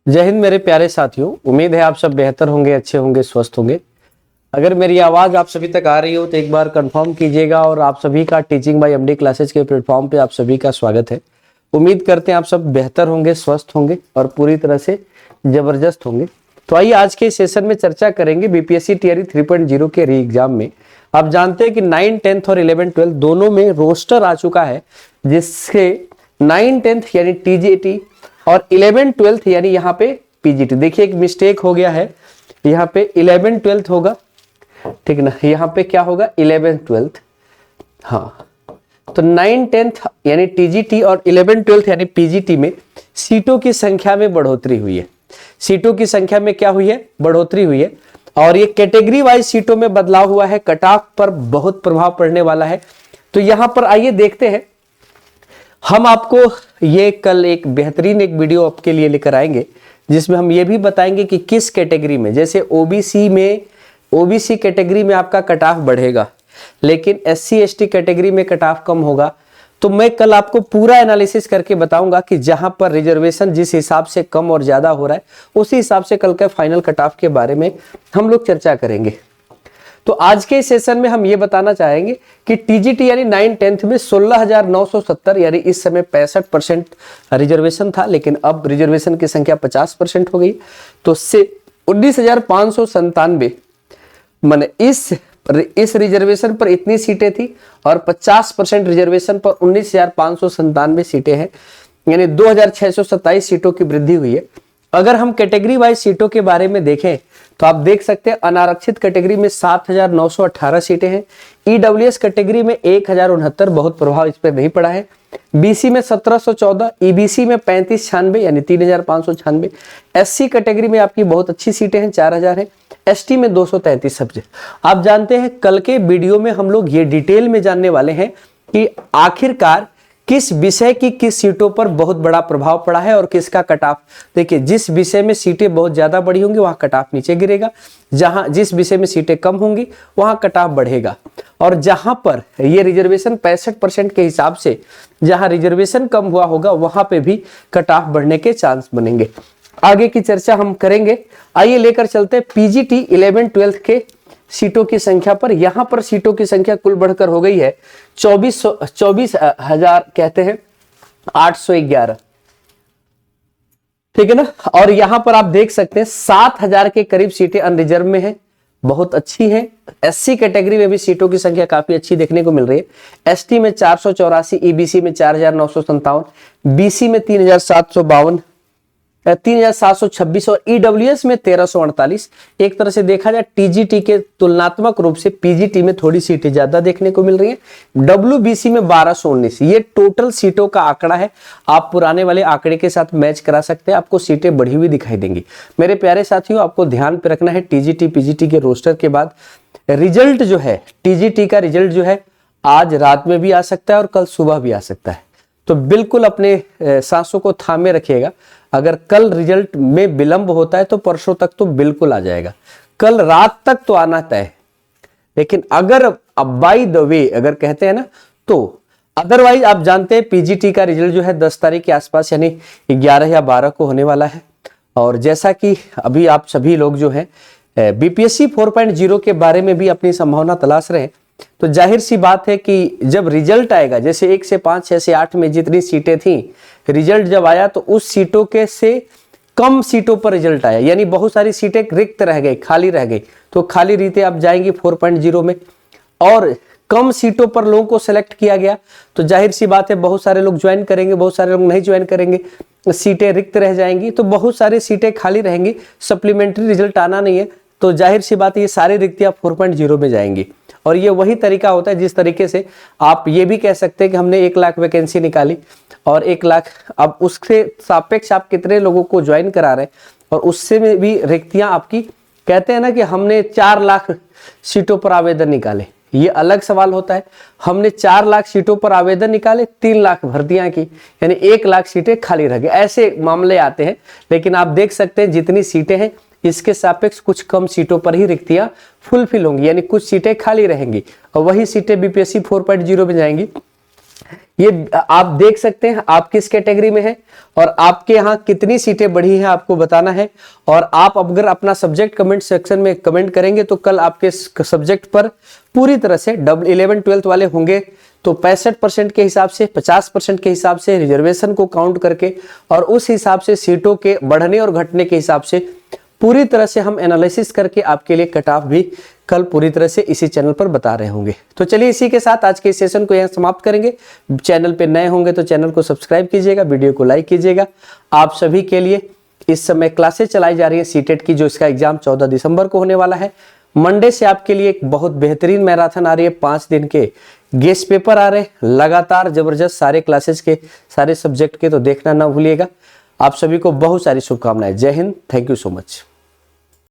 जय हिंद मेरे प्यारे साथियों, उम्मीद है आप सब बेहतर होंगे, अच्छे होंगे, स्वस्थ होंगे। अगर मेरी आवाज आप सभी तक आ रही हो तो एक बार कंफर्म कीजिएगा। और आप सभी का टीचिंग बाय एमडी क्लासेस के प्लेटफॉर्म पे आप सभी का स्वागत है। उम्मीद करते हैं आप सब बेहतर होंगे, स्वस्थ होंगे और पूरी तरह से जबरदस्त होंगे। तो आइए आज के सेशन में चर्चा करेंगे बीपीएससी टीआरई 3.0 के री एग्जाम में। आप जानते हैं कि 9, 10th और 11, 12 दोनों में रोस्टर आ चुका है, जिससे 9, 10th यानी टीजीटी और 11, 12 यानी यहाँ पे पीजीटी। देखिए एक मिस्टेक हो गया है, यहाँ पे 11, 12 होगा, ठीक ना, यहाँ पे क्या होगा 11, 12। हाँ, तो 9, 10th यानी टीजीटी और 11, 12 यानी पीजीटी में सीटों की संख्या में बढ़ोतरी हुई है। सीटों की संख्या में क्या हुई है, बढ़ोतरी हुई है। और ये कैटेगरी वाइज सीटों में बदलाव हुआ है, कट ऑफ पर बहुत प्रभाव पड़ने वाला है। तो यहां पर आइए देखते हैं, हम आपको ये कल एक बेहतरीन एक वीडियो आपके लिए लेकर आएंगे, जिसमें हम ये भी बताएंगे कि किस कैटेगरी में, जैसे ओबीसी कैटेगरी में आपका कट ऑफ बढ़ेगा, लेकिन एससी एसटी कैटेगरी में कट ऑफ कम होगा। तो मैं कल आपको पूरा एनालिसिस करके बताऊंगा कि जहां पर रिजर्वेशन जिस हिसाब से कम और ज्यादा हो रहा है, उसी हिसाब से कल के फाइनल कट ऑफ के बारे में हम लोग चर्चा करेंगे। तो आज के सेशन में हम ये बताना चाहेंगे कि टीजीटी यानी 9, 10th में 16,970 यानी इस समय 65% रिजर्वेशन था, लेकिन अब रिजर्वेशन की संख्या 50% हो गई। तो से 19,597 माने इस रिजर्वेशन पर इतनी सीटें थी और 50% रिजर्वेशन पर 19,597 सीटें हैं, यानी 2,627 सीटों की वृद्धि हुई है। अगर हम कैटेगरी वाइज सीटों के बारे में देखें तो आप देख सकते हैं अनारक्षित कैटेगरी में 7,918 सीटें हैं, ईडब्ल्यूएस कैटेगरी में 1,069, बहुत प्रभाव इस पर नहीं पड़ा है। बीसी में 1,714, ईबीसी में 3596 यानी 3,596, एससी कैटेगरी में आपकी बहुत अच्छी सीटें हैं, 4,000 है, एसटी में 233 सब्जेक्ट। आप जानते हैं कल के वीडियो में हम लोग ये डिटेल में जानने वाले हैं कि आखिरकार किस विषय की किस सीटों पर बहुत बड़ा प्रभाव पड़ा है और किसका कट ऑफ। देखिए, जिस विषय में सीटें बहुत ज्यादा बड़ी होंगी वहां कट ऑफ नीचे गिरेगा, जिस विषय में सीटें कम होंगी वहां कट ऑफ बढ़ेगा। और जहां पर ये रिजर्वेशन 65% के हिसाब से जहां रिजर्वेशन कम हुआ होगा वहां पे भी कट ऑफ बढ़ने के चांस बनेंगे। आगे की चर्चा हम करेंगे। आइए लेकर चलते पीजीटी 11, 12 के सीटों की संख्या पर। यहां पर सीटों की संख्या कुल बढ़कर हो गई है 24,000 कहते हैं 811, ठीक है ना। और यहां पर आप देख सकते हैं 7,000 के करीब सीटें अनरिजर्व में हैं, बहुत अच्छी हैं। एससी कैटेगरी में भी सीटों की संख्या काफी अच्छी देखने को मिल रही है। एसटी में 484, ईबीसी में 4,957, बीसी में 3,752, 3,726 और ईडब्ल्यूएस में 1,348। एक तरह से देखा जाए टीजीटी के तुलनात्मक रूप से पीजीटी में थोड़ी सीटें ज्यादा देखने को मिल रही हैं। डब्ल्यूबीसी में 1,219, ये टोटल सीटों का आंकड़ा है। आप पुराने वाले आंकड़े के साथ मैच करा सकते हैं, आपको सीटें बढ़ी हुई दिखाई देंगी। मेरे प्यारे साथियों, आपको ध्यान पे रखना है टीजीटी पीजीटी के रोस्टर के बाद रिजल्ट जो है, टीजीटी का रिजल्ट जो है आज रात में भी आ सकता है और कल सुबह भी आ सकता है। तो बिल्कुल अपने सांसों को थामे रखिएगा। अगर कल रिजल्ट में विलंब होता है तो परसों तक तो बिल्कुल आ जाएगा, कल रात तक तो आना तय है। लेकिन अगर अब बाय द वे अगर कहते हैं ना, तो अदरवाइज आप जानते हैं पीजीटी का रिजल्ट जो है 10 तारीख के आसपास यानी 11 या 12 को होने वाला है। और जैसा कि अभी आप सभी लोग जो है बीपीएससी 4.0 के बारे में भी अपनी संभावना तलाश रहे हैं, तो जाहिर सी बात है कि जब रिजल्ट आएगा, जैसे 1 से 5, 6 से 8 में जितनी सीटें थी, रिजल्ट जब आया तो उस सीटों के से कम सीटों पर रिजल्ट आया, यानी बहुत सारी सीटें रिक्त रह गई, खाली रह गई। तो खाली रीते अब जाएंगी 4.0 में, और कम सीटों पर लोगों को सेलेक्ट किया गया, तो जाहिर सी बात है बहुत सारे लोग ज्वाइन करेंगे, बहुत सारे लोग नहीं ज्वाइन करेंगे, सीटें रिक्त रह जाएंगी, तो बहुत सारी सीटें खाली रहेंगी, सप्लीमेंट्री रिजल्ट आना नहीं है, तो जाहिर सी बात है ये सारी रिक्तियां 4.0 में जाएंगी। और ये वही तरीका होता है जिस तरीके से आप ये भी कह सकते हैं कि हमने 1 लाख वैकेंसी निकाली और 1 लाख, अब उसके सापेक्ष आप कितने लोगों को ज्वाइन करा रहे हैं, और उससे में भी रिक्तियां आपकी, कहते हैं ना कि हमने 4 लाख सीटों पर आवेदन निकाले, ये अलग सवाल होता है। हमने 4 लाख सीटों पर आवेदन निकाले, 3 लाख भर्तियां की, यानी 1 लाख सीटें खाली रह गई, ऐसे मामले आते हैं। लेकिन आप देख सकते हैं जितनी सीटें हैं इसके सापेक्ष कुछ कम सीटों पर ही रिक्तियां फुलफिल होंगी, यानी कुछ सीटें खाली रहेंगी और वही सीटें बीपीएससी 4.0 में जाएंगी। ये आप देख सकते हैं आप किस कैटेगरी में है और आपके यहाँ कितनी सीटें बढ़ी हैं आपको बताना है। और आप अगर अपना सब्जेक्ट कमेंट सेक्शन में कमेंट करेंगे तो कल आपके सब्जेक्ट पर पूरी तरह से 11th-12th वाले होंगे तो 65% के हिसाब से 50% के हिसाब से रिजर्वेशन को काउंट करके और उस हिसाब से सीटों के बढ़ने और घटने के हिसाब से पूरी तरह से हम एनालिसिस करके आपके लिए कट ऑफ भी कल पूरी तरह से इसी चैनल पर बता रहे होंगे। तो चलिए इसी के साथ आज के सेशन को यहाँ समाप्त करेंगे। चैनल पे नए होंगे तो चैनल को सब्सक्राइब कीजिएगा, वीडियो को लाइक कीजिएगा। आप सभी के लिए इस समय क्लासेस चलाई जा रही है सीटेट की, जो इसका एग्जाम 14 दिसंबर को होने वाला है। मंडे से आपके लिए एक बहुत बेहतरीन मैराथन आ रही है, 5 दिन के गेस्ट पेपर आ रहे हैं लगातार जबरदस्त, सारे क्लासेस के सारे सब्जेक्ट के, तो देखना ना भूलिएगा। आप सभी को बहुत सारी शुभकामनाएं। जय Hind, thank you so much.